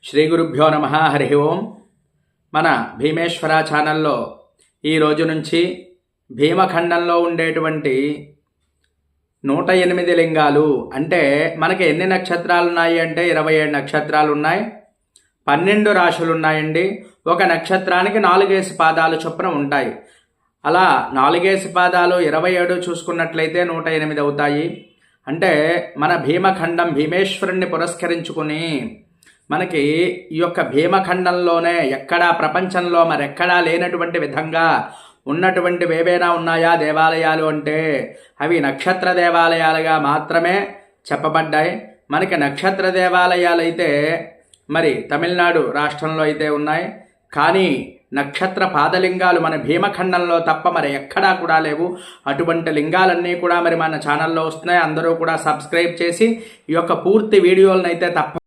శ్రీ గురుభ్యో నమః. హరి ఓం. మన భీమేశ్వర ఛానల్లో ఈ రోజు నుంచి భీమఖండంలో ఉండేటువంటి 108 లింగాలు, అంటే మనకి ఎన్ని నక్షత్రాలు ఉన్నాయి అంటే 27 నక్షత్రాలు ఉన్నాయి, 12 రాశులు ఉన్నాయండి. ఒక నక్షత్రానికి 4 పాదాలు చొప్పున ఉంటాయి. అలా 4 పాదాలు 27 చూసుకున్నట్లయితే 108 అవుతాయి. అంటే మన భీమఖండం భీమేశ్వరుణ్ణి పురస్కరించుకుని మనకి ఈ యొక్క భీమఖండంలోనే ఎక్కడా ప్రపంచంలో మరెక్కడా లేనటువంటి విధంగా ఉన్నటువంటివి ఏవైనా ఉన్నాయా దేవాలయాలు అంటే అవి నక్షత్ర దేవాలయాలుగా మాత్రమే చెప్పబడ్డాయి. మనకి నక్షత్ర దేవాలయాలు అయితే మరి తమిళనాడు రాష్ట్రంలో అయితే ఉన్నాయి, కానీ నక్షత్ర పాదలింగాలు మన భీమఖండంలో తప్ప మరి ఎక్కడా కూడా లేవు. అటువంటి లింగాలన్నీ కూడా మరి మన ఛానల్లో వస్తున్నాయి. అందరూ కూడా సబ్స్క్రైబ్ చేసి ఈ యొక్క పూర్తి వీడియోలను అయితే తప్ప